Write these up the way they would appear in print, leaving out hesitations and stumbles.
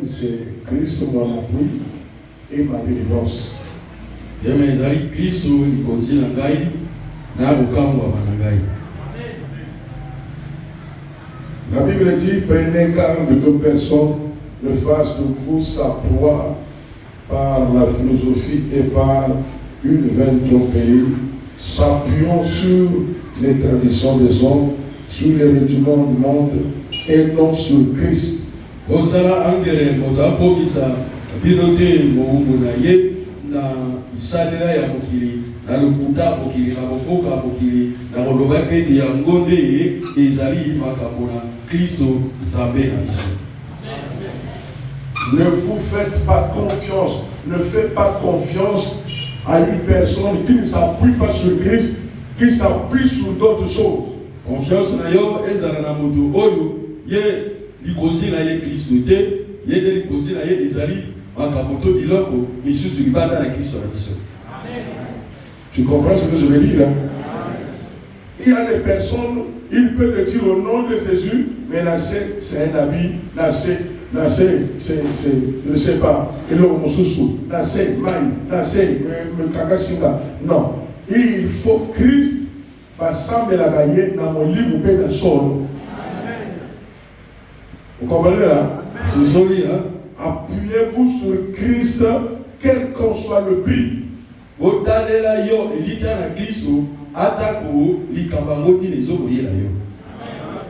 c'est Christ mon appui et ma délivrance. La Bible dit, prenez garde que personne ne fasse de vous sa proie par la philosophie et par une vaine tromperie, s'appuyant sur les traditions des hommes, sur les rudiments du monde et non sur Christ. Na isalela ya mokili na lokuta mokili na bofoka mokili na kolobaka ete ya ngonde ezali makambo na Kristo Nzambe na biso. Ne vous faites pas confiance, ne faites pas confiance à une personne qui ne s'appuie pas sur Christ, qui s'appuie sur d'autres choses. Confiance na yo ezala na moto oyo ye likonzi na ye Kristo te ye de likonzi na ye ezali. Tu comprends ce que je veux dire là? Il y a des personnes, il peut te dire au nom de Jésus, mais là c'est un habit, là c'est, je ne sais pas, et là là c'est maï, là c'est kakasinga. Non, il faut Christ, passer la gagne dans mon lit ou bien dans le sol. Vous comprenez là? C'est joli hein? Appuyez-vous sur Christ, quel qu'en soit le prix.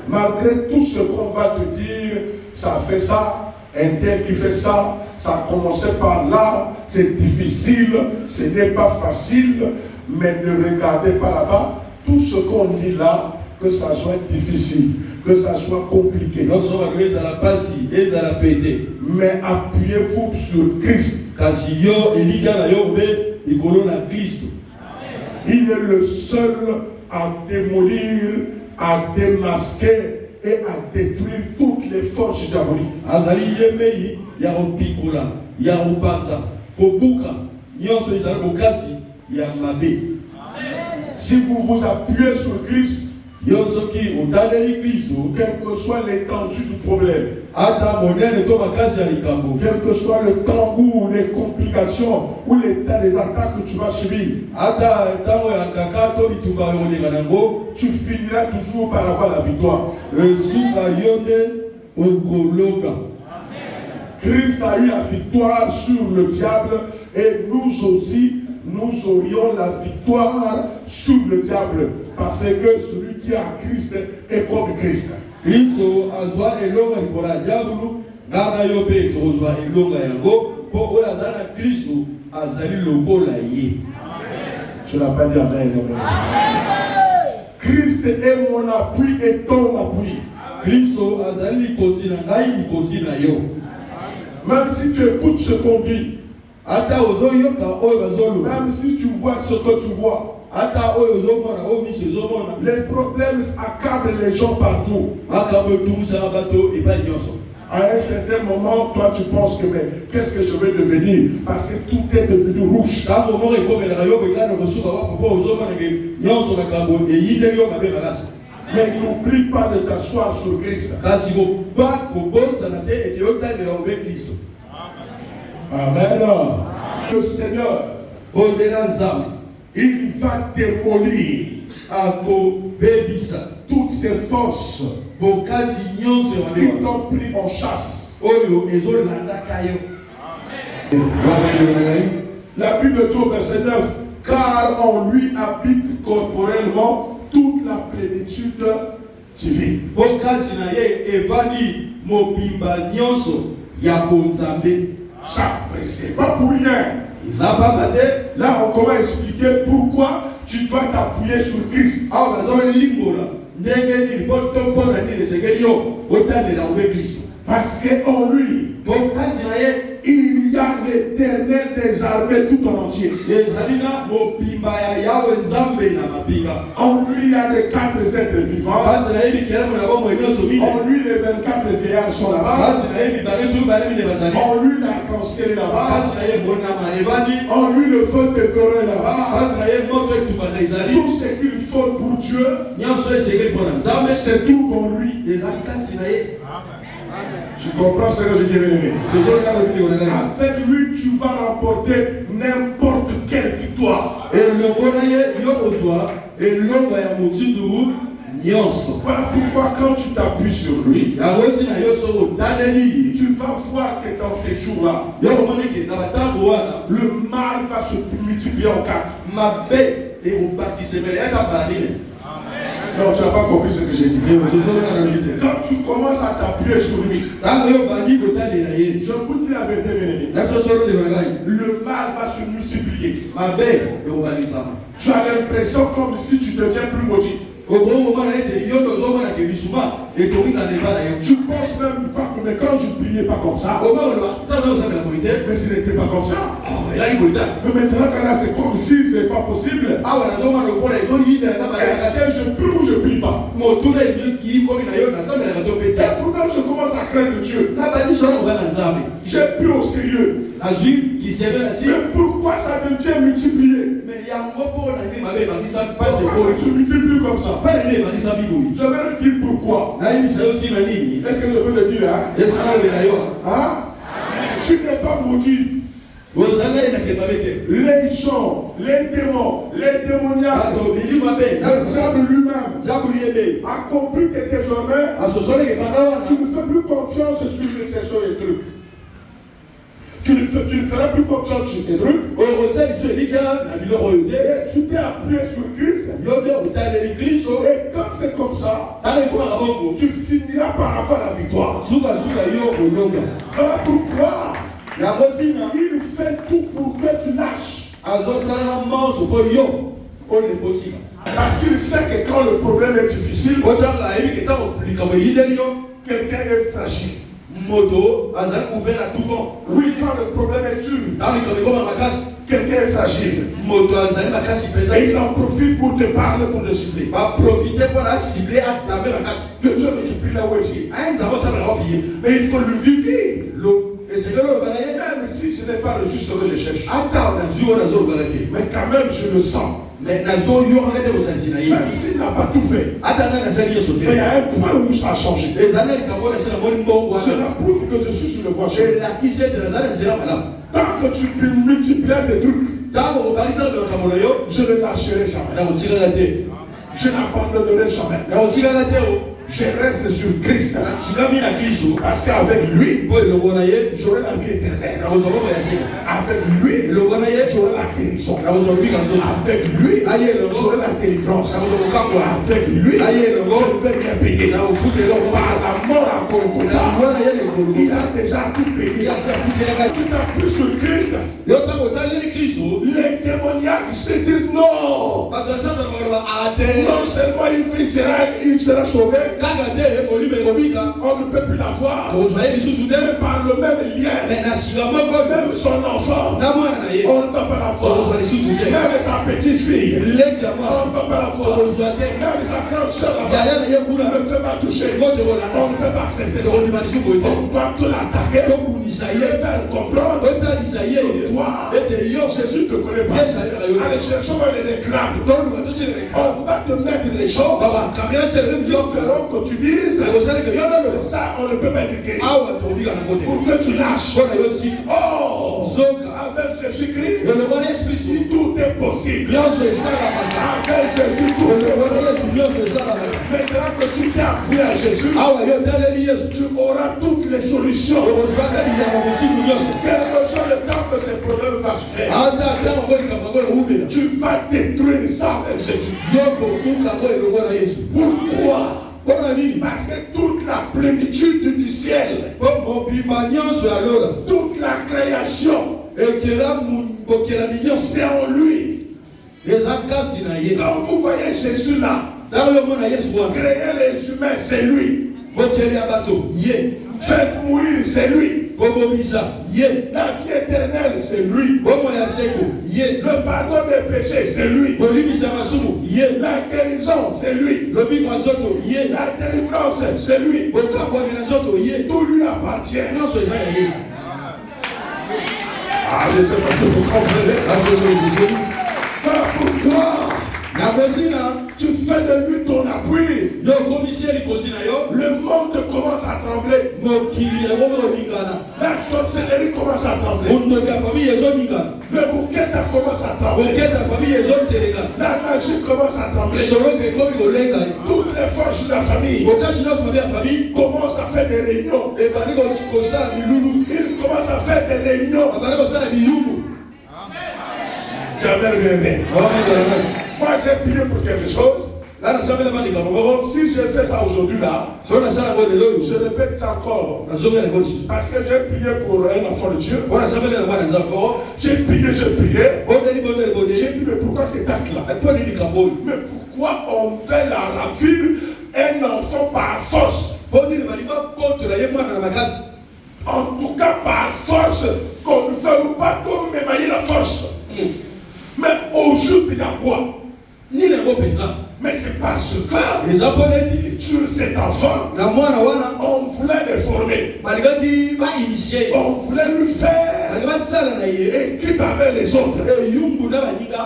Malgré tout ce qu'on va te dire, ça fait ça, un tel qui fait ça, ça a commencé par là, c'est difficile, ce n'est pas facile, mais ne regardez pas là-bas, tout ce qu'on dit là, que ça soit difficile, que ça soit compliqué. Mais appuyez-vous sur Christ. Il est le seul à démolir, à démasquer et à détruire toutes les forces diaboliques. Si vous vous appuyez sur Christ, quel que soit l'étendue du problème, quel que soit le temps ou les complications ou les attaques que tu vas subir, tu finiras toujours par avoir la victoire. Christ a eu la victoire sur le diable et nous aussi, nous aurions la victoire sur le diable. Parce que celui qui a Christ est comme Christ. Je n'ai pas dit amen. Christ est mon appui et ton appui. Même si tu écoutes ce qu'on dit, même si tu vois ce que tu vois, les problèmes accablent les gens partout. À un certain moment, toi tu penses que mais qu'est-ce que je vais devenir? Parce que tout est devenu rouge. Mais n'oublie pas de t'asseoir sur Christ. Amen. Le Seigneur, il va démolir toutes ces forces qui t'ont pris en chasse. La Bible dit au verset 9, car en lui habite corporellement toute la plénitude divine. Ça, c'est pas pour rien. Là, on commence à expliquer pourquoi tu dois t'appuyer sur Christ. Parce qu'en lui, il y a l'Éternel des armées tout en entier. En lui, il y a les 4 êtres vivants. En lui, les 24 vieillards sont là-bas. En lui, l'arc-en-ciel est là-bas. En lui, le feu pétrolier est là-bas. Tout ce qu'il faut pour Dieu, c'est tout en lui. Tu comprends ce que je dis, bien-aimé? Avec lui, tu vas remporter n'importe quelle victoire. Voilà pourquoi quand tu t'appuies sur lui, tu vas voir que dans ces jours-là, le mal va se multiplier en quatre. Non, tu n'as pas compris ce que j'ai dit. Quand tu commences à t'appuyer sur lui, je vous dis la vérité, le mal va se multiplier. Tu as l'impression comme si tu deviens plus maudit. Tu penses même pas que mais quand je priais pas comme ça, mais ce n'était pas comme ça. Mais maintenant quand là c'est comme si c'est pas possible. Est-ce que je prie ou je prie pas? Et pourtant je commence à craindre Dieu. J'ai pris au sérieux. Mais pourquoi ça devient multiplié? Pourquoi ça se multiplie comme ça? Je vais le dire pourquoi. Est-ce que je peux le dire? Hein? Tu n'es pas maudit. Les gens, les démons, les démoniaques, le diable lui-même a compris que désormais tu ne fais plus confiance sur ces choses et trucs. Tu ne feras plus confiance sur ces trucs. Et tu t'es appuyé sur Christ. Et quand c'est comme ça, tu finiras par avoir la victoire. Voilà pourquoi il fait tout pour que tu lâches. Parce qu'il sait que quand le problème est difficile, quelqu'un est fragile. Oui, quand le problème est dur, quelqu'un est fragile. Et il en profite pour te parler, pour te cibler. Le Dieu que tu pries là où est-il? Mais il faut lui dire. Même si je n'ai pas reçu ce que je cherche. Mais quand même je le sens. Même s'il n'a pas tout fait. Mais il y a un point où ça a changé. Cela prouve que je suis sur le voie. Tant que tu peux multiplier des trucs, je ne lâcherai jamais. Je n'abandonnerai jamais. Je reste sur Christ. Parce qu'avec lui, j'aurai la vie éternelle. Avec lui, j'aurai la guérison. Avec lui, j'aurai la délivrance. Avec lui, je vais bien payer. Par la mort à Golgotha, il a déjà tout payé. Tu t'appuies sur Christ. Les démoniaques se disent non. Non seulement il sera sauvé, on ne peut plus l'avoir. Mais par le même lien, même son enfant, on ne peut pas l'avoir. Même sa petite fille, on ne peut pas l'avoir. Même sa grande soeur, on ne peut pas toucher. On ne peut pas accepter ça. On doit tout l'attaquer. Le faire comprendre. Toi, Jésus te connaît pas. Allez, cherchons les crânes. On va te mettre les choses. Que tu dises ça, on ne peut pas éduquer pour que tu lâches. Oh, avec Jésus-Christ, tout est possible. Avec Jésus, tout est possible. Maintenant que tu t'es appuyé à Jésus, tu auras toutes les solutions. Quel que soit le temps que ces problèmes vont se faire, tu vas détruire ça avec Jésus. Pourquoi? Parce que toute la plénitude du ciel, toute la création, c'est en lui. Quand vous voyez Jésus là, créer les humains, c'est lui. Faites mourir, c'est lui. La vie éternelle, c'est lui. Le pardon des péchés, c'est lui. La guérison, c'est lui. La délivrance, c'est lui. Tout lui appartient. Ah, je ne sais pas si vous comprenez. Voilà pourquoi tu fais de lui ton appui. Le monde commence à trembler. La sorcellerie commence à trembler. Le bouquet commence à trembler. La magie commence à trembler. Toutes les forces de la famille commencent à faire des réunions. Ils commencent à faire des réunions. Moi j'ai prié pour quelque chose. Si je fais ça aujourd'hui là, je répète ça encore. Parce que j'ai prié pour un enfant de Dieu. J'ai prié. J'ai dit mais pourquoi cet acte là? Mais pourquoi on fait la ravir un enfant par force? En tout cas par force, qu'on ne veut pas qu'on m'émaille la force. Mais au juste il y a quoi? Mais c'est parce que sur cet enfant, on voulait le former. On voulait lui faire équipe avec les autres.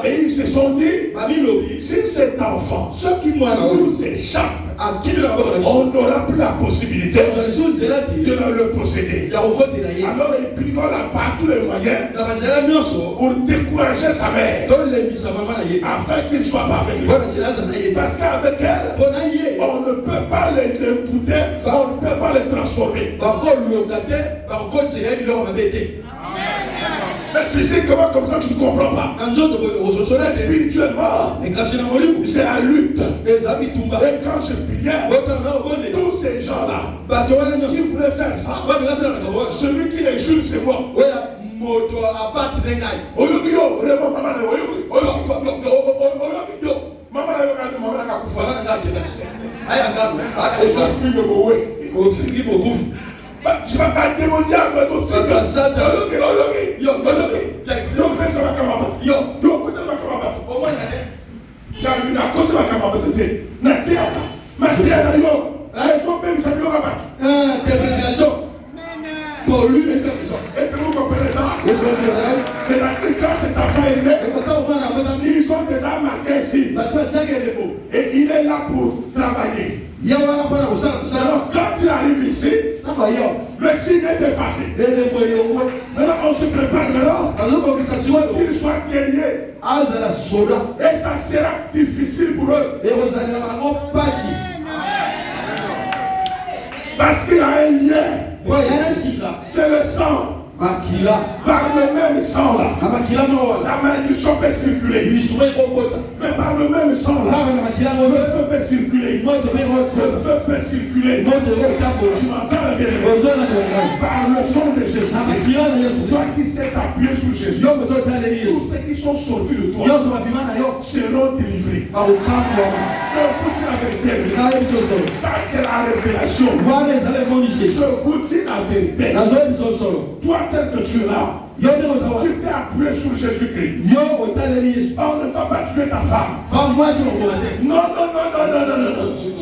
Et ils se sont dit, si cet enfant nous échappe, on n'aura plus la possibilité de le posséder. Alors ils prennent par tous les moyens pour décourager sa mère, afin qu'il ne soit pas avec lui. Parce qu'avec elle, on ne peut pas les foutre, on ne peut pas les transformer. Mais physiquement, comme ça, tu ne comprends pas. Spirituellement, c'est la lutte. Et quand je priais, tous ces gens-là, qui voulaient faire ça, celui qui les juge, c'est moi. Je ne vais pas démonier avec ton fils. Pour lui, est-ce que vous comprenez ça? C'est-à-dire que quand cet enfant est né, ils sont déjà marqués ici. Et il est là pour travailler. Alors quand il arrive ici, le signe est effacé. Maintenant on se prépare maintenant qu'il soit guerrier. Et ça sera difficile pour eux. Parce qu'il y a un lien. C'est le sang. Par le même sang là, la malédiction peut circuler. Mais par le même sang là, le feu peut circuler. Le feu peut circuler. Tu m'entends bien? Par le sang de Jésus. Toi qui s'est appuyé sur Jésus, tous ceux qui sont sortis de toi seront délivrés. Je vous dis la vérité. Ça c'est la révélation. Je vous dis la vérité. Toi tel que tu es là, tu t'es appuyé sur Jésus-Christ. On ne va pas tuer ta femme. Non.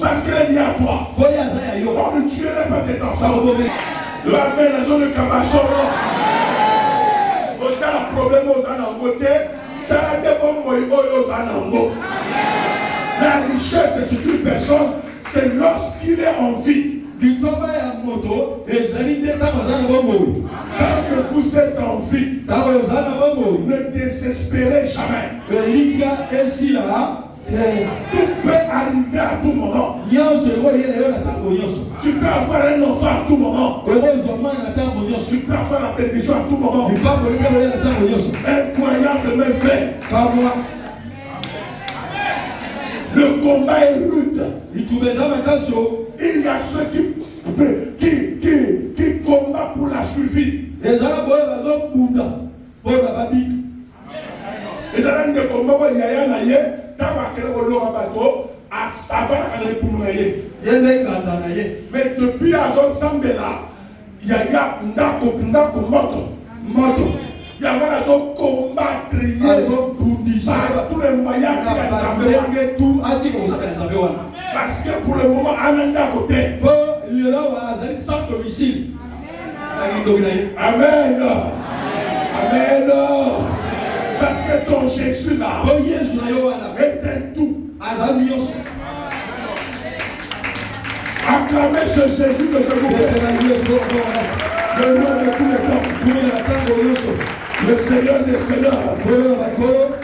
Parce qu'elle est liée à toi. On ne tuerait pas tes enfants. La maison de Kabasoro. Quand tu as un problème aux anangotés, tu as des bons aux anangos. La richesse est une personne, c'est lorsqu'il est en vie. Tant que vous êtes en vie, ne désespérez jamais. Tout peut arriver à tout moment. Tu peux avoir un enfant à tout moment. Tu peux avoir la bénédiction à tout moment. Incroyable mais vrai. Le combat est rude. Il y a ceux qui combattent pour la survie. Les gens qui combattent mais depuis Azon Sambela, il y a Ndako moto. Il y a un combattre par tous les moyens. Parce que pour le moment, Ananda côté. Amen. Parce que ton Jésus là est un tout. Acclamez ce Jésus que je vous fais. Le roi de tous les temps. Le Seigneur des Seigneurs.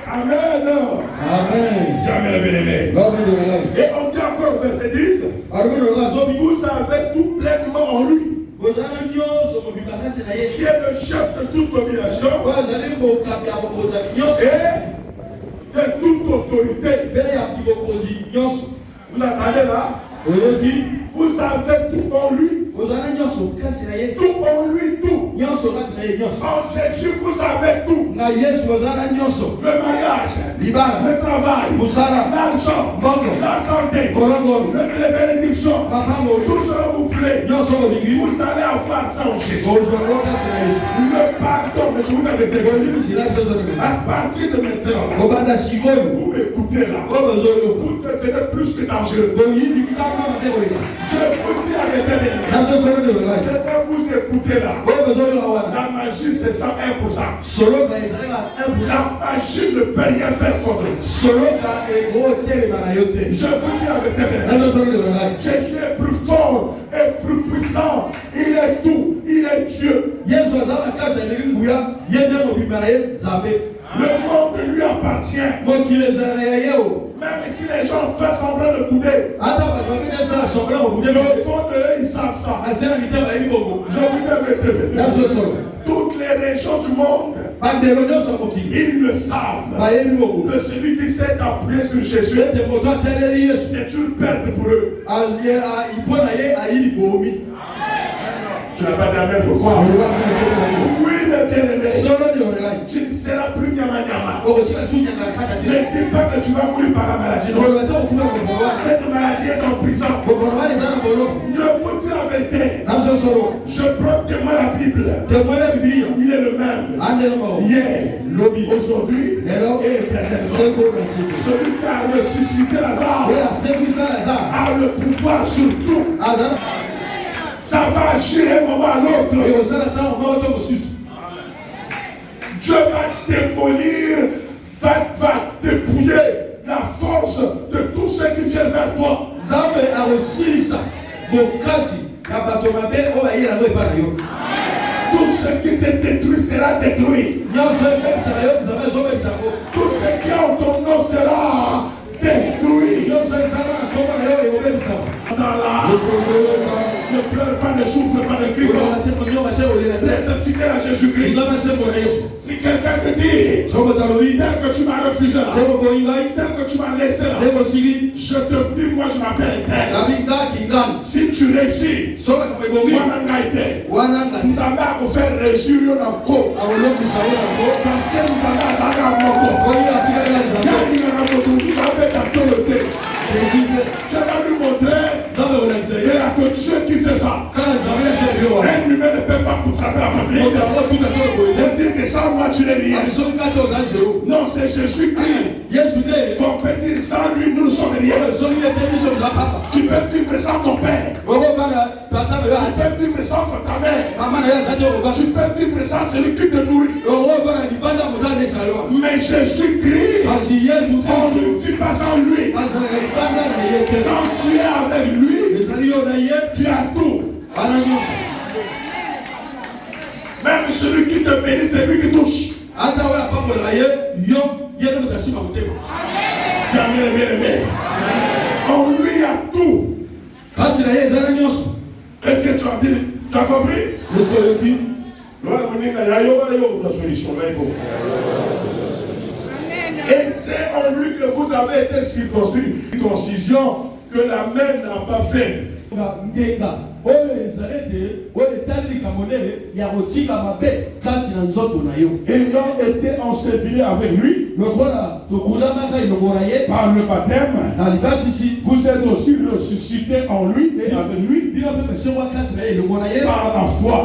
Amen. Amen. Jamais bien-aimé. Et on dit encore au verset 10. Vous avez tout pleinement en lui. Qui est le chef de toute domination. Et de toute autorité. Vous l'entendez là? Vous avez tout en lui. Tout en lui, tout. En Jésus, vous avez tout. Le mariage, le travail, l'argent, la santé, les bénédictions, tout ce que vous voulez. Vous allez avoir ça en Jésus. Le pardon, mais je vous l'avais dit. À partir de maintenant, vous m'écoutez là. Vous devenez plus que dangereux. Je vous dis à l'éternel. C'est quand vous écoutez là. La magie c'est 101%. La magie ne peut rien faire contre nous. Je vous dis à l'éternel. Jésus est plus fort et plus puissant. Il est tout. Il est Dieu. Le monde lui appartient. Même si les gens font semblant de bouder, au fond de eux, ils savent ça. Je vous dis, toutes les régions du monde, ils le savent. Que celui qui s'est appuyé sur Jésus, c'est une perte pour eux. Tu n'as pas d'amen pourquoi? Oui, mais bien aimé. Tu ne seras plus nyama nyama. Ne dis pas que tu vas mourir par la maladie. Non. Cette maladie est en prison. Je vous dis la vérité. Je prends témoin la Bible. Il est le même. Hier, aujourd'hui et éternellement. Celui qui a ressuscité Lazare a le pouvoir sur tout. Ça va agir un moment à l'autre. Dieu va démolir, va dépouiller la force de tous ceux qui viennent vers toi. Tout ce qui te détruit sera détruit. Tout ce qui est en ton nom sera détruit. Ne pleure pas, ne souffre pas, ne crie pas. Laisse fidèle à Jésus-Christ. Si quelqu'un te dit, tel que tu m'as refusé là, tel que tu m'as laissé là, je te dis, moi je m'appelle Éternel. Si tu réussis, nous avons faire réussir Yonako. Parce que nous avons tu vas lui montrer et à que Dieu qui fait ça. Un humain ne peut pas vous frapper la poitrine. On dit que sans moi tu n'es rien. Non, c'est Jésus-Christ. On peut dire sans lui nous ne sommes rien. Tu peux vivre sans ton père. Tu peux vivre sans ta mère. Tu peux vivre sans celui qui te nourrit. Mais Jésus-Christ, on ne vit pas sans lui. Quand tu es avec lui, tu as tout. Même celui qui te bénit, c'est lui qui touche. Jamais bien-aimé. En lui, il y a tout. Est-ce que tu as dit? Tu as compris? Et c'est en lui que vous avez été circoncis. Circoncision que la main n'a pas fait. Ayant été enseveli avec lui par le baptême, vous êtes aussi ressuscités en lui et avec lui par la foi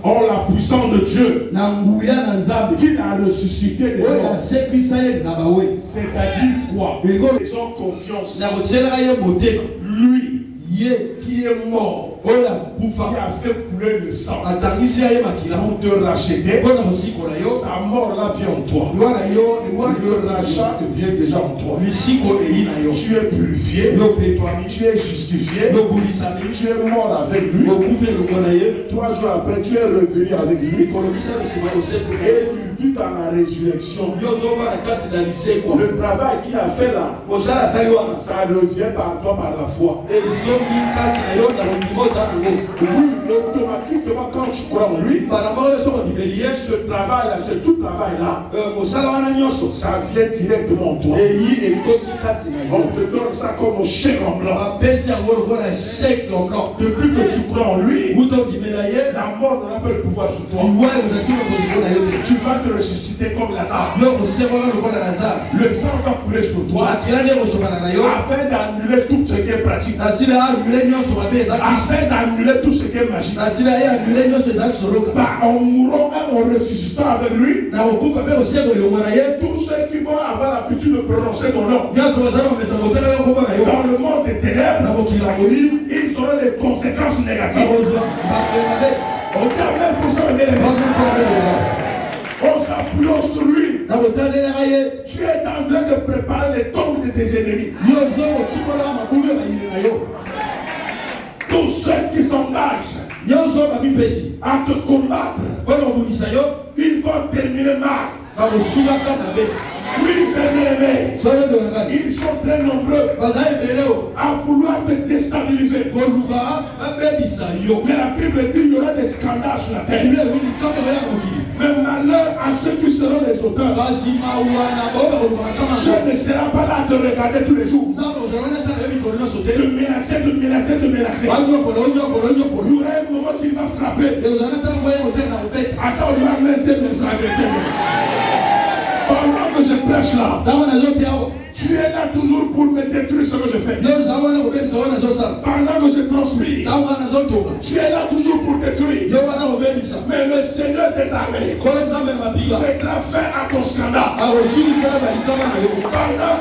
en la puissance de Dieu qui l'a ressuscité des morts. C'est-à-dire quoi? Ils ont confiance. Lui qui est mort pour a fait couler le sang pour te racheter. Sa mort là vient en toi. Le rachat vient déjà en toi. Tu es purifié, tu es justifié, tu es mort avec lui. 3 jours après, tu es revenu avec lui. Et tu vis dans la résurrection. Le travail qu'il a fait là, ça revient par toi par la foi. Oui, automatiquement quand tu crois en lui, ce travail là, ce tout travail là, ça vient directement en toi. On te donne ça comme un chèque en blanc. Depuis que tu crois en lui, la mort n'a pas le pouvoir sur toi. Tu vas te ressusciter comme Lazare. Le sang va couler sur toi afin d'annuler tout ce qui est pratique, afin d'annuler tout ce qui est magique. En mourant et en ressuscitant avec lui, tous ceux qui vont avoir l'habitude de prononcer ton nom dans le monde des ténèbres, ils auront les conséquences négatives. On dit amen pour ça, on s'appuie sur lui. Tu es en train de préparer les tombes de tes ennemis. Tous ceux qui s'engagent à te combattre, ils vont terminer mal. Oui, bien-aimés, ils sont très nombreux à vouloir te déstabiliser. Mais la Bible dit qu'il y aura des scandales sur la terre. Mais malheur à ceux qui seront les auteurs. Je ne serai pas là de regarder tous les jours. De menacer. Il y aura un moment qu'il va frapper. Attends, on va mettre nous arrêter. Pendant que je prêche là, tu es là toujours pour me détruire ce que je fais. Pendant que je transmets, tu es là toujours pour détruire. Mais le Seigneur des armées mettra fin à ton scandale. Pendant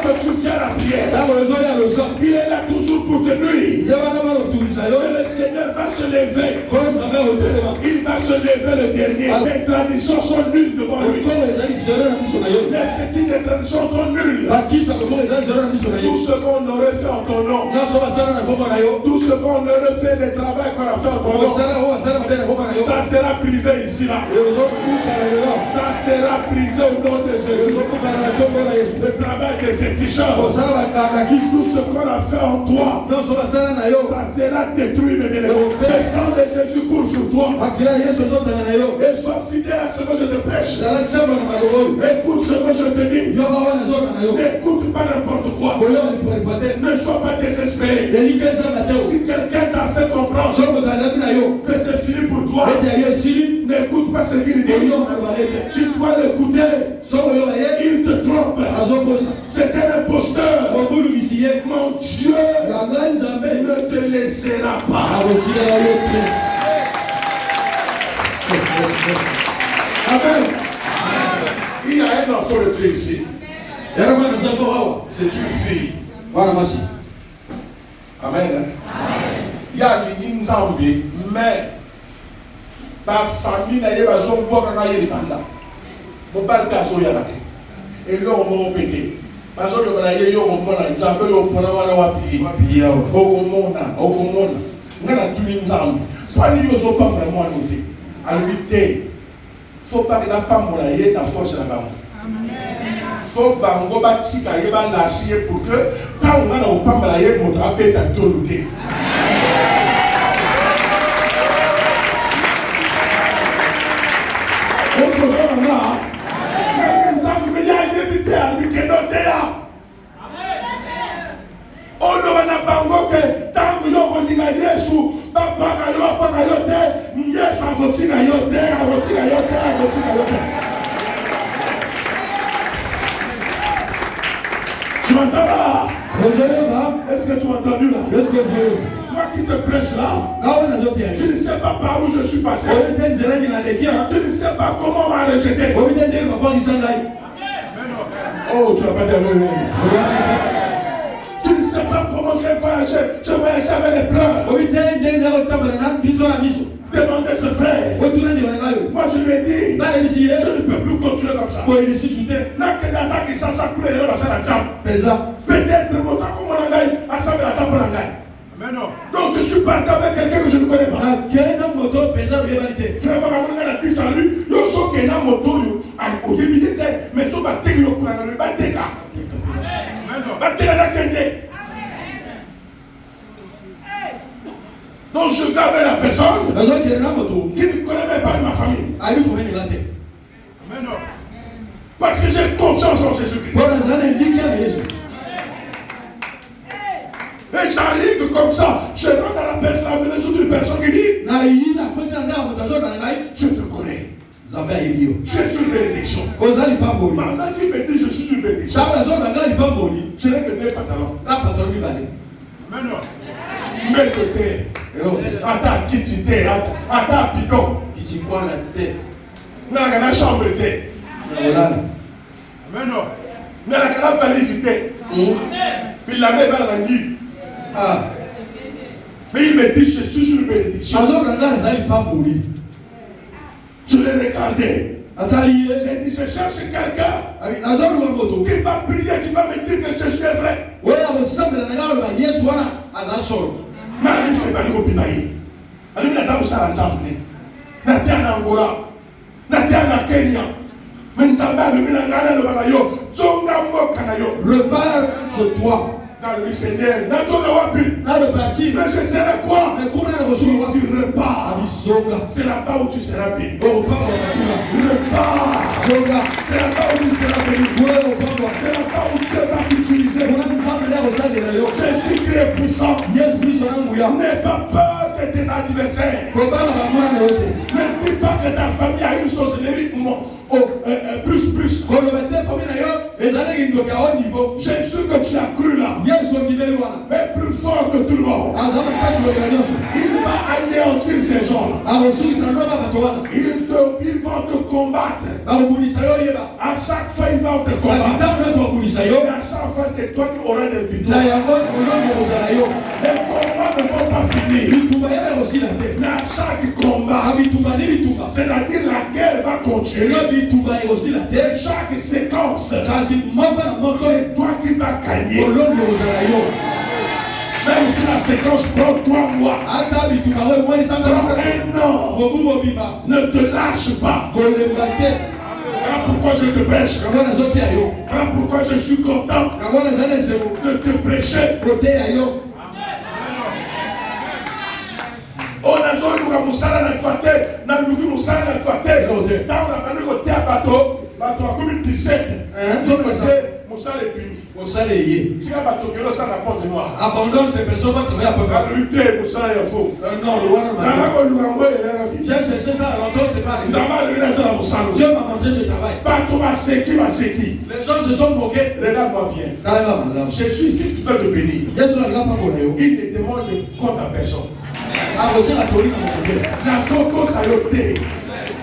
que tu tiens la prière, il est là toujours pour te nuire. Mais le Seigneur va se lever. Il va se lever le dernier. Les traditions sont nulles devant lui. Les critiques des traditions sont nulles. Tout ce qu'on aurait fait en ton nom, tout ce qu'on aurait fait, les travaux qu'on a fait en ton nom, ça sera brisé ici là. Ça sera brisé au nom de Jésus. Le travail des féticheurs, tout ce qu'on a fait en toi, ça sera détruit. Le sang de Jésus coule sur toi. Et sois fidèle à ce que je te prêche. Écoute ce que je te dis. N'écoute pas n'importe quoi. Ne sois pas désespéré. Si quelqu'un t'a fait comprendre que c'est fini pour toi, n'écoute pas ce qu'il dit. Tu dois l'écouter. Il te trompe. C'est un imposteur. Mon Dieu ne te laissera pas. Amen. Il y a un enfant de Dieu ici. C'est une fille. Amen. Il y a une Nzambi, mais ta famille n'a pas besoin de voir un aïe panda. Mon père a besoin de rater. Et là, on va répéter. Parce que le aïe, il y a un Nzambi, il y a un pays. On a tout une Nzambi. Soit nous ne sommes pas vraiment notés. À l'unité, il ne faut pas que la femme ait la force là-bas. Il faut que lâcher pour que quand on a la femme là, on a fait la tolérance. Tu m'entends là? Est-ce que tu m'as entendu là? Moi qui te prêche là, tu ne sais pas par où je suis passé. Tu ne sais pas comment on m'a rejeté. Oh, tu n'as pas terminé. Tu ne sais pas comment j'ai voyagé avec les pleurs. Demandez ce frère. Moi je lui ai dit, je ne peux plus continuer comme ça. Peut-être donc je suis parti avec quelqu'un que je ne connais pas. Donc je gardais la personne qui ne connaît même pas ma famille. Parce que j'ai confiance en Jésus-Christ. Et j'arrive comme ça, je rentre dans la maison d'une personne qui dit, je te connais. Tu es une bénédiction. Maintenant qu'il me dit, je suis une bénédiction. Je n'ai que des pantalons. Mais que t'es. Attends, qui tu t'es. Attends, bidon. Qui tu crois la tête. Dans la chambre t'es. Dans la félicité. Puis la met vers la nuit. Mais il me dit, je suis une bénédiction. Je l'ai regardé. J'ai dit, je cherche quelqu'un qui va prier, qui va me dire que je suis vrai. Mais il faut pas le copier. Alors, il a ça ensemble. Natiana Angola, Natiana Kenya. Mais nous avons le repars de toi. Dans le Seigneur, mais je serai quoi? Tu repars. C'est là-bas où tu seras béni. Repars. C'est là-bas où tu seras béni. C'est là-bas où tu vas utiliser. Je suis très puissant. N'aie pas peur de tes adversaires. Ne dis pas que ta famille a une sorcellerie. Plus. J'ai su que tu as cru là. Mais plus fort que tout le monde. Il va anéantir ces gens-là. Ils vont te combattre. À chaque fois, ils vont te combattre. Et à chaque fois, c'est toi qui auras des victoires. Les combats ne vont pas finir. Mais à chaque combat, c'est-à-dire la guerre va continuer. Et chaque séquence, c'est toi qui vas gagner. Même si la séquence prend 3 mois, prends 1 an, ne te lâche pas. Voilà pourquoi je te prêche. Voilà pourquoi je suis content de te prêcher. On a besoin de musala na twate, na lugu musala na twate. Tant on a besoin de te bateau, bateau comme une piscette. Musala est puni. Musala est. Tu as bateau qui est là la porte noire. Abandonne ces personnes qui travaillent à peu près. Lutter musala est faux. Non, le roi n'a pas. J'ai cherché ça à l'endroit, c'est pas. Nous avons levé ça à musala. Dieu m'a montré ce travail. Bateau va séquer, va séquer. Les gens se sont moqués. Regarde-moi bien. Je suis ici pour te bénir. Il ne demande compte à personne. La soko sayoté.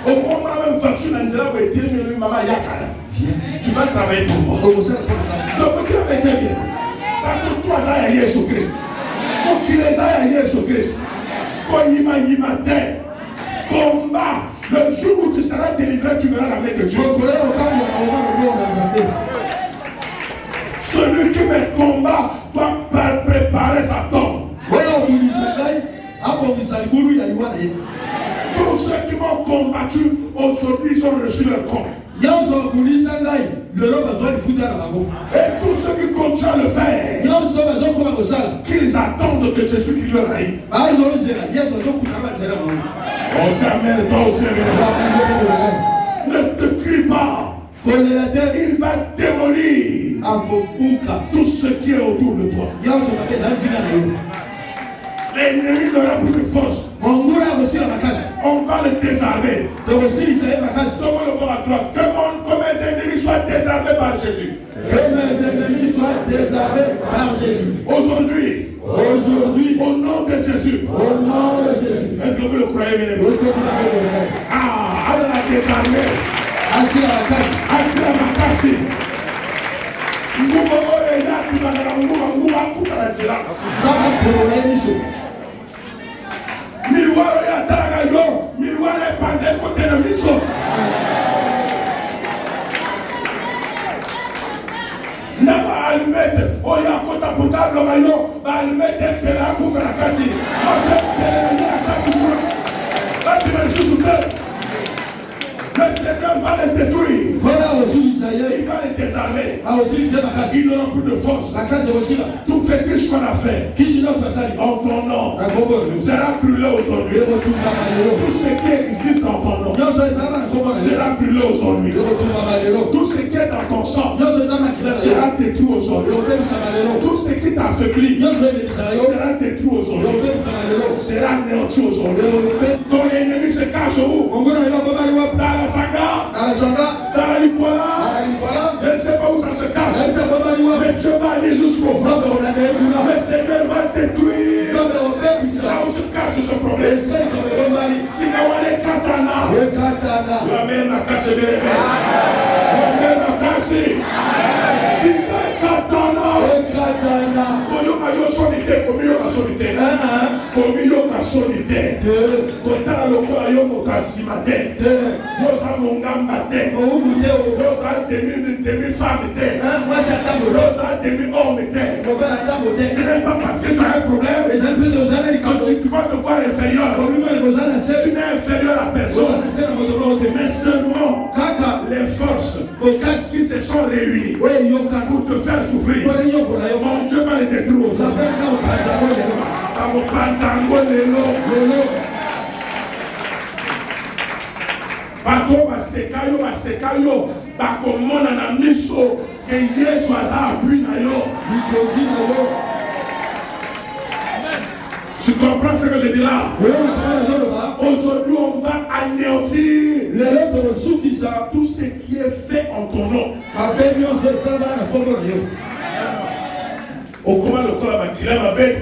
Au fond, même quand tu n'as pas été, maman yakana. Tu vas travailler pour moi. Je peux te faire bien. Parce que toi, ça y est, Jésus-Christ. Pour qu'il les aille à Jésus-Christ. Quand il m'a combat. Le jour où tu seras délivré, tu verras la main de Dieu. Celui qui me combat doit préparer sa tombe. Tous ceux qui m'ont combattu aujourd'hui ont reçu leur compte. Et tous ceux qui continuent à le faire, qu'ils attendent que Jésus qui leur arrive. Oh jamais, toi aussi, ne te crie pas. Il va démolir tout ce qui est autour de toi. L'ennemi n'aura plus de force. On va le désarmer. Tout le monde à droite. Que mes ennemis soient désarmés par Jésus. Que mes ennemis soient désarmés par Jésus. Aujourd'hui, au nom de Jésus. Est-ce que vous le croyez, mes amis? Ah, allez la désarmer. Assis à la casse. Oh, il y a un compte potable, on va le mettre un peu là pour faire la carte. On va faire la carte. Le Seigneur va les détruire. Il va les désarmer. Ils n'auront plus de force. Tout fétiche qu'on a fait en ton nom sera brûlé aujourd'hui. Tout ce qui existe en ton nom sera brûlé aujourd'hui. Tout ce qui est dans ton sang sera détruit aujourd'hui. Tout ce qui t'affaiblit sera détruit aujourd'hui. Sera anéanti aujourd'hui. Ton ennemi se cache où? Dans la Sangha, dans la Nicolas. Je ne sais pas où ça se cache. Mais Dieu va aller jusqu'au fond. Le Seigneur va détruire. Là où se cache ce problème. Si nous allons Katana, la même la casse bébé. La même la casse. Si nous Katana. Solitaire, comme il y a solitaire. Comme il y a solitaire. Quand tu as le corps, il y a solitaire. Nous avons un gamme terre. Nous avons demi-femme terre. Nous avons demi-homme terre. Ce n'est pas parce que tu as un problème. Quand tu vas te voir inférieur, tu n'es inférieur à personne. Mais seulement les forces qui se sont réunies pour te faire souffrir. Mon Dieu va les détruire aujourd'hui. Bato baseka yo bakomona na miso que Yesu aza appui na yo. Tu comprends ce que je dis là? Aujourd'hui, on va anéantir tout ce qui est fait en ton nom. Au comment le corps va tirer ma bête.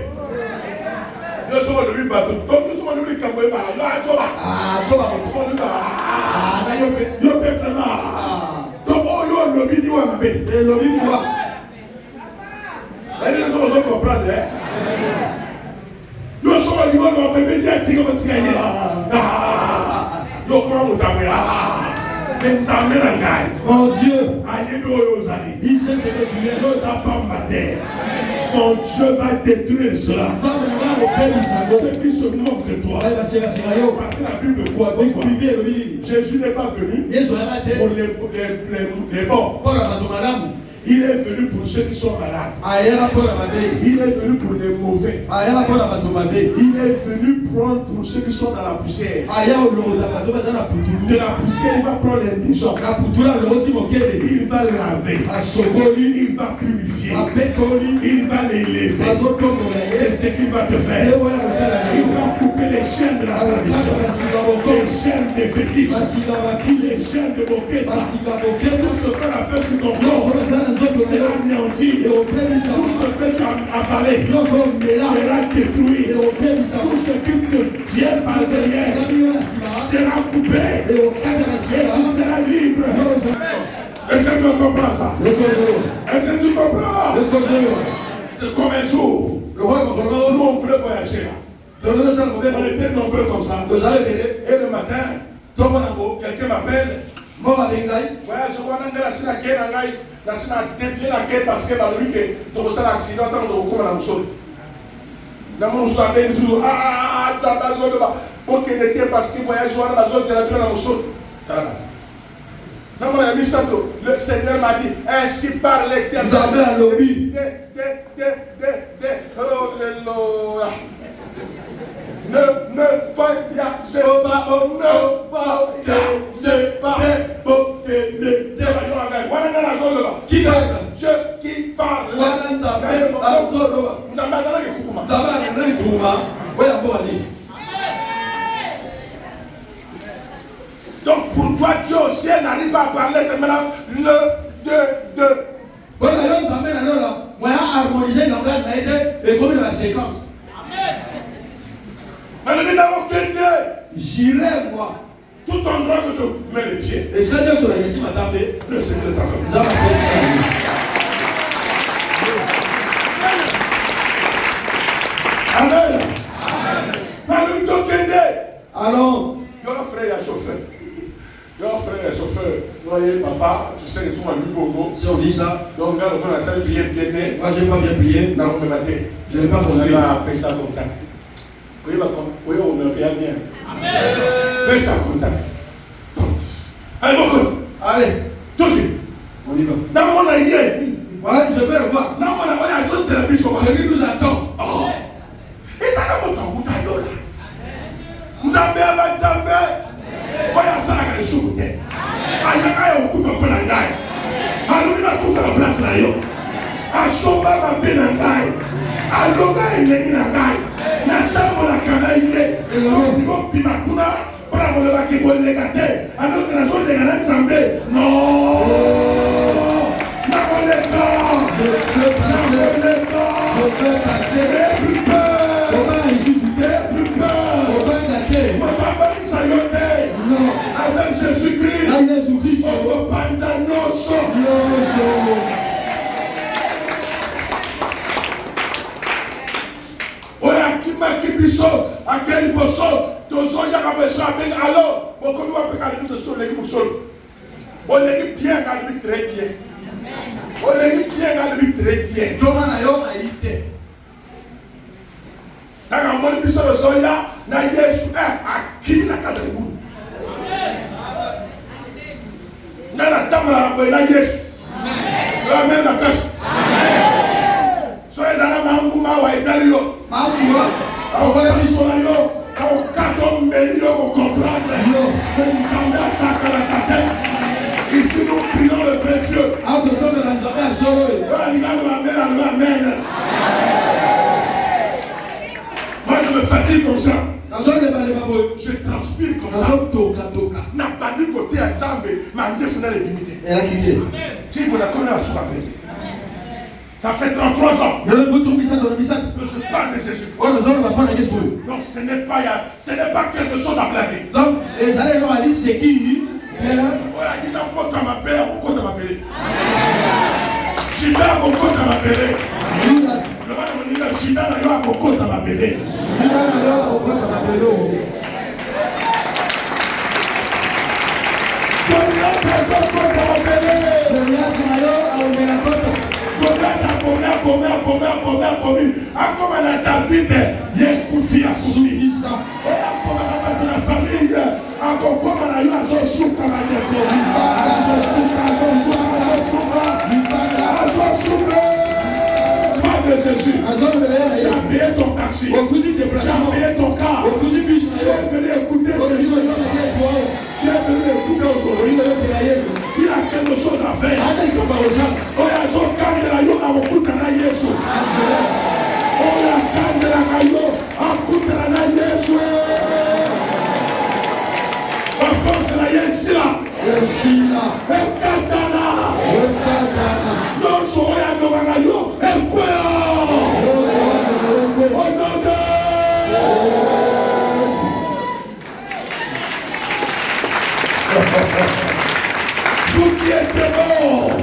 Nous sommes le bateau. Comme nous sommes le Cameroun, mon Dieu, il sait ce que tu es, nous avons ma terre. Mon Dieu va détruire cela. Ceux qui se moquent de toi. Parce que la Bible quoi? Jésus n'est pas venu pour les bons. Il est venu pour ceux qui sont malades. Il est venu pour les mauvais. Il est venu prendre pour ceux qui sont dans la poussière. De la poussière, il va prendre l'indigent. Il va laver. Il va purifier. Il va l'élever. C'est ce qu'il va te faire. Il va couper les chaînes de la tradition. Les chaînes des fétiches. Les chaînes de moquette. Tout ce qu'on a fait sur ton corps. C'est anéanti. Tout ce que tu as avalé sera détruit. Tout ce qui te tient par derrière sera coupé. Et tu seras libre. Est-ce que tu comprends ça? Est-ce que tu comprends? C'est comme un jour. Nous on voulait voyager là. On était nombreux comme ça. Et le matin, quelqu'un m'appelle. Voilà, je vois que la Chine a gagné, la Chine a dévié la guerre parce qu'elle a vu que tu as un accident dans le recours à la moussole. La moussole a dit, tu as besoin de ça. Pour qu'il était parce qu'il voyage dans la zone de la moussole. Le Seigneur m'a dit, ainsi parle l'Éternel. Ne voyagez pas, qui parle. Donc pour toi, Dieu au ciel n'arrive pas à parler, c'est maintenant le j'irai moi. Tout endroit que je mets les pieds. Et je vais sur la question à taper. Le Seigneur t'a fait. Amen. Allons. Il y a un frère et un chauffeur. Voyez, papa, tu sais que tout le monde a vu beaucoup. Si on dit ça, Donc, quand on a ça, prier bien né. moi je n'ai pas bien prié, Non, on me maté. je n'ai pas On compris. va appeler ça contact. Oui, on me bien bien. Appelle ça contact. Allez, mon coach. Allez, Tout de suite. on y va. Dans mon aïe. Ouais, je vais le voir. Dans mon aïe, c'est la mission. Celui nous attend. Oh. Et ça n'a pas tant de temps. Nzambe aba nzambe. Oya sana ka shukute. Ayaka yo kufa kwa ngai. Alumi na kufa na place na yo. Ashoba ba pe na ngai. Alonga elengi na ngai. Na tambo na kana ile. Ngo pima kuna para mo ba ke bonne gate. Alors na zone de na nzambe. Non. Na koleka. Je peux passer. Plus peur. Comment ressusciter? Plus peur. Comment dater? Non. Avec Jésus-Christ. Là, Jésus-Christ. On va pas d'annonce. Oya kima kibiso akeli boso tozo yaka beso abeng alors beaucoup doit peser à l'imite sur l'équipe sol. On l'équipe bien à l'imite très bien. On l'équipe bien à l'imite très bien. Comment na yo aïté? Taka moni biso beso ya na Yesu akimi na kadribu. Na tama na Yesu. Amen na kasi. Soyez à la mambouma wa italio. Mambouma. Awa biso na yo. Au kato mbeli yo comprendre. Nzambe saka la tête. Ici nous prions le vrai Dieu. Ah, nous sommes dans la joie. Amen. Moi je me fatigue comme ça. Je transpire comme ça. N'a pas mis côté à Nzambe, mais en défendant les limites. Elle a quitté. Si vous la connaissez à soi, ça fait 33 ans que je parle de Jésus. Donc ce n'est pas quelque chose à blaguer. Donc, les allez leur dire c'est qui? Voilà, il y a un mot à ma père, au côté de ma père. Chida au côté de ma père. Le mal de mon île, Chida n'a eu au côté de ma père. Comme la David, il est coufi à souffrir. Comme la famille, encore comme la yo, je suis comme la découverte. Pas de Jésus. J'ai payé ton taxi. J'ai payé ton car. Tu es venu écouter Jésus. Tu es venu écouter aujourd'hui. Il a quelque chose à faire. Oya zo kandela yo akukutana Yesu. Oya kandela yo akukutana na Yesu. La force la Yesu là. Ekatana. Non so oya nonga yo ekwea. Onoga. Vous qui êtes morts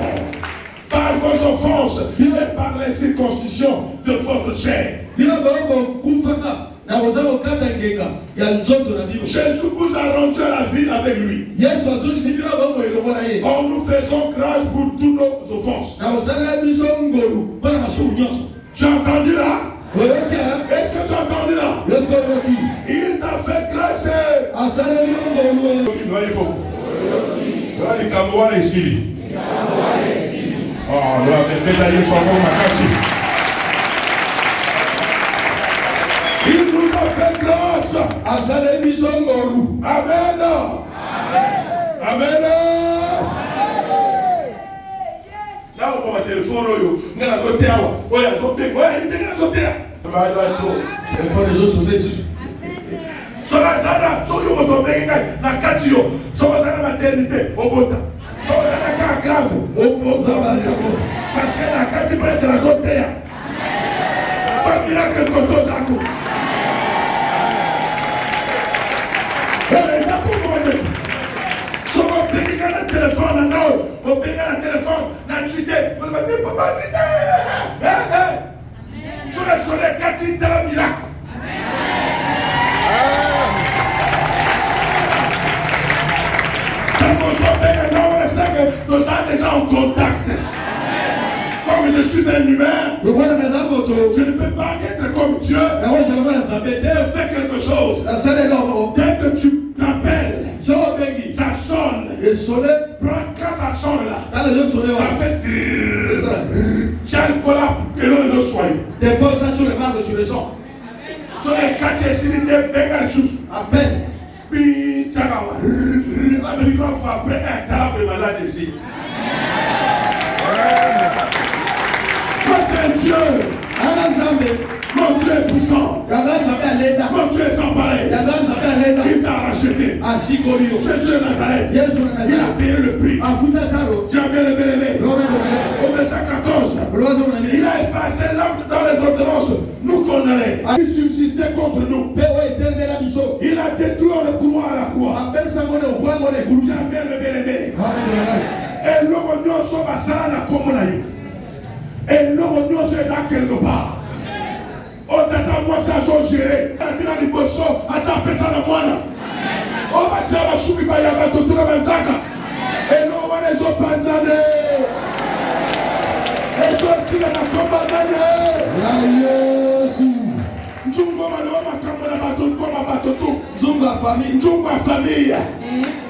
par vos offenses et par les circoncisions de votre chair. Jésus vous a rendu à la vie avec lui. En nous faisant grâce pour toutes nos offenses. Tu as entendu là? Est-ce que tu as entendu là? Il t'a fait grâce. Il nous a fait grâce. Amen. Amen. Là, on va téléphone. On a côté. On a côté. On a côté. Soka zana, soki moto bengi ngai na kati yo, soka zana maternité, obota. Soka zana ka grave, obota. Parce que na kati près de la zone terre. Soki na que koto zako. Et ça pour comment dire? Soka bengi na téléphone na nao, o bengi na téléphone na tuité, on va dire papa tuité. Soka sonne kati de la miracle. Nous avons déjà suis un humain. Je ne peux pas être comme Dieu. Dès que fait quelque chose, dès que tu t'appelles, ça sonne. Quand ça sonne là, ça fait tiens le collab que l'on soit. Dépose ça sur le marque sur le son. Sur les quartiers civités, bégal chou. À peine. Puis, tagawa. Américain faut après un talab de malade ici. Moi c'est un Dieu. Mon Dieu est puissant. Mon Dieu est sans pareil. Il t'a racheté. Jésus de Nazareth. Il a payé le prix. Tu as bien le bien-aimé. Au verset 14. Il a effacé l'ordre dans les ordonnances. Nous condamnés. Il subsistait contre nous. Il a détruit le couloir à la croix. Tu as bien le bien-aimé. Et l'homme nyonso basala na kombo na yo. Et l'homme nyonso eza quelque part. Otata mwasi azogere abina liboso azapesa na mwana. Obatia basuki baya bato tuna banzaka. Eloko wana ezopanzane. Ezosila na komba nane. Ya Yesu. Njungo maloba makambo na bato koma bato tu. Njungo ya famille. Njungo ya famille.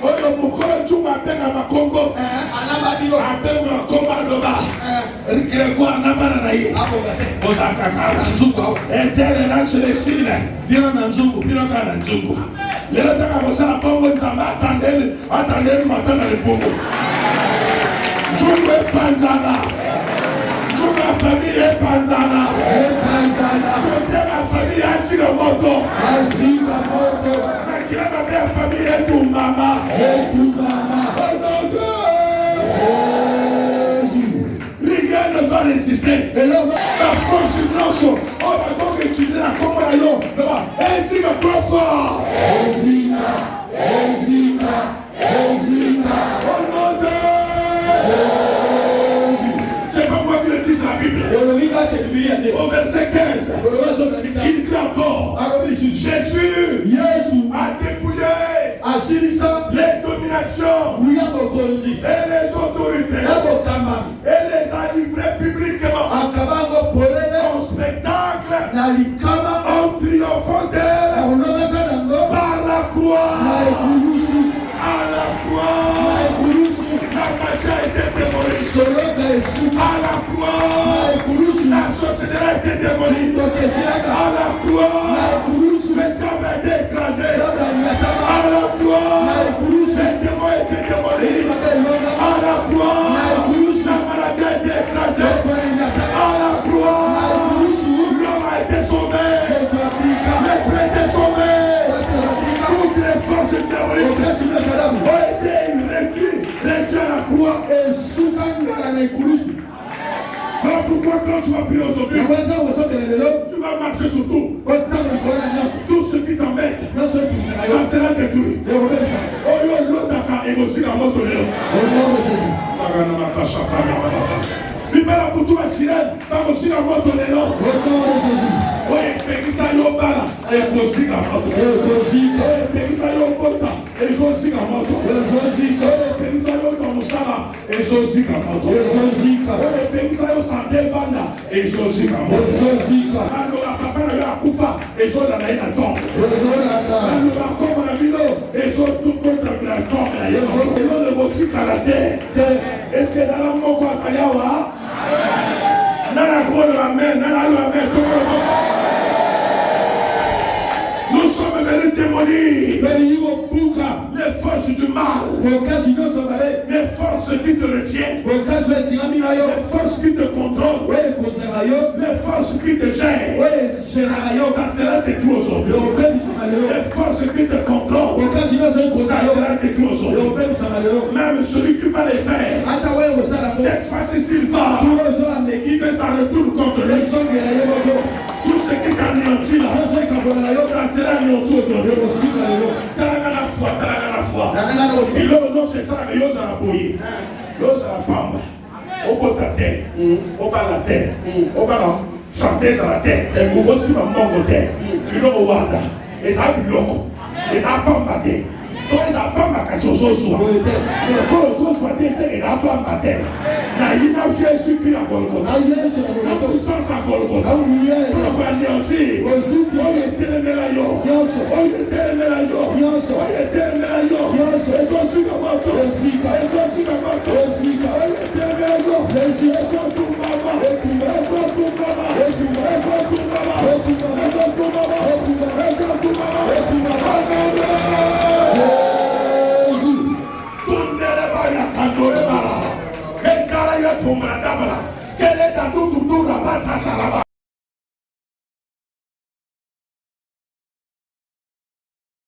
Oyo mukolo njungo abenga makombo. Alababilo. Abenga makombo aloba. Rikile kwa namana na ye. Oza kakala. Njungo. Etere na selesile. Bino na njungo. Bino ka na njungo. Lelo taka bosala bongo nzamba atandele matana le bongo. Njungo epanzana. Njungo ya famille epanzana. Kote ma famille asila moto. Asila moto. Nakila ma belle famille etumbama. Rien ne va résister. Et là, la force du blanche, on va donc étudier la commande. Ainsi le profond. Au nom de c'est pas moi qui le dis, c'est la Bible. Au verset 15, il dit encore Jésus a dépouillé les dominations et les autorités et les a livrés publiquement en spectacle en triomphant d'elle par la croix. À la croix, la magie a été démolie. À la croix, la société a été démolie. À la croix, le diable a été écrasé. À la croix, les démons ont été démolis. À la croix, la maladie a été écrasée. À la croix, l'homme a été sauvé. Les prêtres étaient sauvés. Toutes les forces diaboliques ont été réduites à la croix. Alors pourquoi quand tu vas prier aujourd'hui, tu vas marcher sur tout. Tout ce qui t'embête, ça sera détruit. Oh yo l'odaka égosi la moto lelo. Libera pour toi sirène, pas aussi la moto lelo. Oye, pekisa yo bala, égosi la moto. Oye, pekisa yo bota, égosi la moto. Oye, pekisa yo tomusala, égosi la moto. Oye, pekisa yo santé banda, égosi la moto. Alors papa na yo akufa, égosi la naina tombe. Alors comme la bilo, égosi tout contre la tombe. Égosi le boxi à la terre. Est-ce que dans la moko atayawa? Nana gros de la main, nana la main, nous sommes venus démolir les forces du mal, les forces qui te retiennent, les forces qui te contrôlent, les forces qui te gèrent. Ça sera détruit aujourd'hui. Les forces qui te contrôlent, ça sera détruit aujourd'hui. Même celui qui va les faire, cette fois-ci s'il va, que ça retourne contre lui. Tout ce qui t'anéantit là, ça sera anéanti aujourd'hui. T'as la foi. Et là, non, c'est ça, il y a la bouillie. Il y a la femme. Au bout de la terre, au bas de la terre, au bas de la santé à la terre, et vous aussi, ma mort au terre. Tu l'as au Wanda, et ça a bu l'eau, et ça a pas battu. So il n'a pas ma question ce soir. Mais quand le soir soit décès, il n'a pas ma tête. Il n'a pas Jésus-Christ à Golgotha. La puissance à Golgotha. Pour anéantir. On est tellement là. On est tellement là. On est tellement là. Et toi aussi, comment toi? Et toi aussi, comment toi? On est tellement là. Et toi, tout maman. Et toi, tout maman. Et toi, tout maman. Et toi, tout maman. Et toi, tout maman. Et toi, tout maman. Et tout maman. Quel est ta tout la bata salaba?